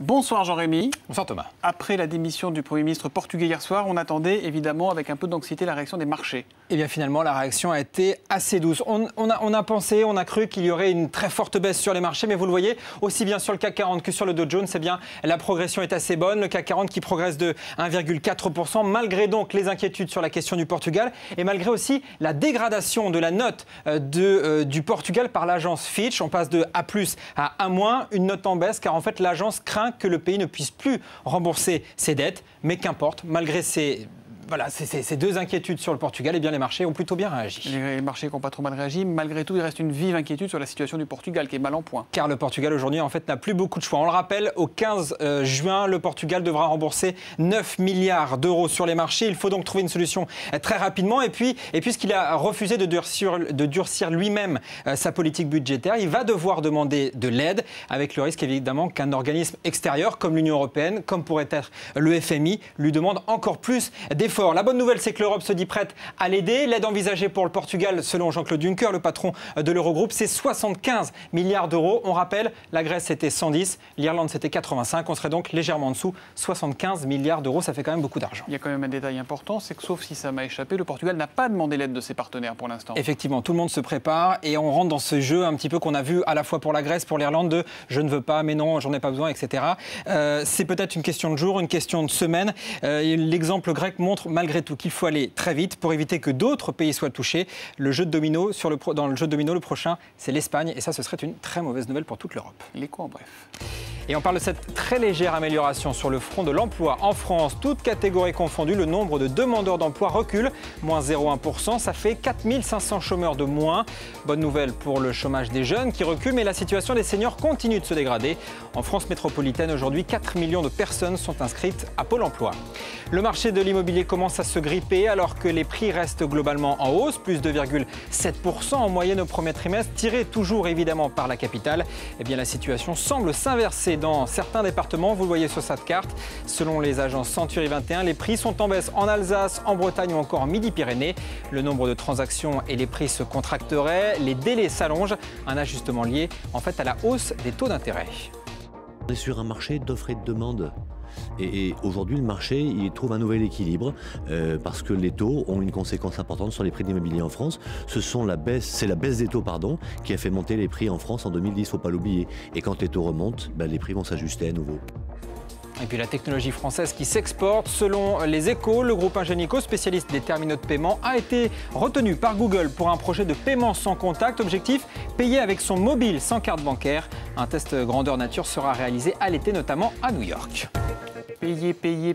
Bonsoir Jean-Rémy. Bonsoir Thomas. Après la démission du Premier ministre portugais hier soir, on attendait évidemment avec un peu d'anxiété la réaction des marchés. Et bien finalement, la réaction a été assez douce. On a cru qu'il y aurait une très forte baisse sur les marchés, mais vous le voyez, aussi bien sur le CAC 40 que sur le Dow Jones, eh bien, la progression est assez bonne. Le CAC 40 qui progresse de 1,4%, malgré donc les inquiétudes sur la question du Portugal, et malgré aussi la dégradation de la note du Portugal par l'agence Fitch. On passe de A+, à A-, une note en baisse, car en fait l'agence craint que le pays ne puisse plus rembourser ses dettes. Mais qu'importe, malgré ces deux inquiétudes sur le Portugal, eh bien les marchés ont plutôt bien réagi. Les marchés n'ont pas trop mal réagi. Malgré tout, il reste une vive inquiétude sur la situation du Portugal qui est mal en point. Car le Portugal aujourd'hui en fait n'a plus beaucoup de choix. On le rappelle, au 15 juin, le Portugal devra rembourser 9 milliards d'euros sur les marchés. Il faut donc trouver une solution très rapidement. Et puisqu'il a refusé de durcir lui-même sa politique budgétaire, il va devoir demander de l'aide, avec le risque évidemment qu'un organisme extérieur comme l'Union européenne, comme pourrait être le FMI, lui demande encore plus d'efforts. La bonne nouvelle, c'est que l'Europe se dit prête à l'aider. L'aide envisagée pour le Portugal, selon Jean-Claude Juncker, le patron de l'Eurogroupe, c'est 75 milliards d'euros. On rappelle, la Grèce, c'était 110, l'Irlande, c'était 85. On serait donc légèrement en dessous. 75 milliards d'euros, ça fait quand même beaucoup d'argent. Il y a quand même un détail important, c'est que sauf si ça m'a échappé, le Portugal n'a pas demandé l'aide de ses partenaires pour l'instant. Effectivement, tout le monde se prépare et on rentre dans ce jeu un petit peu qu'on a vu à la fois pour la Grèce, pour l'Irlande, de je ne veux pas, mais non, j'en ai pas besoin, etc. C'est peut-être une question de jour, une question de semaine. L'exemple grec montre malgré tout qu'il faut aller très vite pour éviter que d'autres pays soient touchés. Le jeu de domino, dans le jeu de domino, le prochain, c'est l'Espagne. Et ça, ce serait une très mauvaise nouvelle pour toute l'Europe. L'écho en bref. Et on parle de cette très légère amélioration sur le front de l'emploi. En France, toutes catégories confondues, le nombre de demandeurs d'emploi recule, moins 0,1%. Ça fait 4500 chômeurs de moins. Bonne nouvelle pour le chômage des jeunes qui recule, mais la situation des seniors continue de se dégrader. En France métropolitaine, aujourd'hui, 4 millions de personnes sont inscrites à Pôle emploi. Le marché de l'immobilier commence à se gripper alors que les prix restent globalement en hausse, plus 2,7% en moyenne au premier trimestre, tiré toujours évidemment par la capitale. Eh bien, la situation semble s'inverser dans certains départements, vous le voyez sur cette carte. Selon les agences Century 21, les prix sont en baisse en Alsace, en Bretagne ou encore en Midi-Pyrénées. Le nombre de transactions et les prix se contracteraient, les délais s'allongent, un ajustement lié en fait à la hausse des taux d'intérêt. On est sur un marché d'offres et de demandes. Et aujourd'hui, le marché il trouve un nouvel équilibre parce que les taux ont une conséquence importante sur les prix de l'immobilier en France. C'est la baisse des taux qui a fait monter les prix en France en 2010, il ne faut pas l'oublier. Et quand les taux remontent, les prix vont s'ajuster à nouveau. Et puis la technologie française qui s'exporte. Selon les Échos, le groupe Ingenico, spécialiste des terminaux de paiement, a été retenu par Google pour un projet de paiement sans contact. Objectif, payer avec son mobile sans carte bancaire. Un test grandeur nature sera réalisé à l'été, notamment à New York.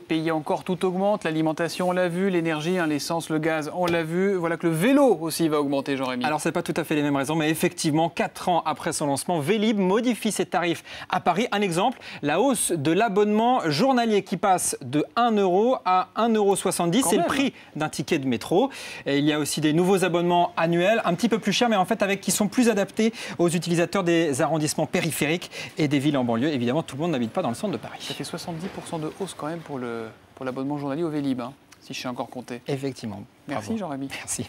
Payer encore, tout augmente. L'alimentation, on l'a vu, l'énergie, l'essence, le gaz, on l'a vu. Voilà que le vélo aussi va augmenter, Jean-Rémy. Alors, ce n'est pas tout à fait les mêmes raisons, mais effectivement, 4 ans après son lancement, Vélib modifie ses tarifs à Paris. Un exemple, la hausse de l'abonnement journalier qui passe de 1 € à 1,70 €. C'est le prix d'un ticket de métro. Et il y a aussi des nouveaux abonnements annuels, un petit peu plus chers, mais en fait qui sont plus adaptés aux utilisateurs des arrondissements périphériques et des villes en banlieue. Évidemment, tout le monde n'habite pas dans le centre de Paris. Ça fait 70% de hausse quand même pour l'abonnement journalier au Vélib, si je sais encore compter. Effectivement. Merci Jean-Rémy. Merci.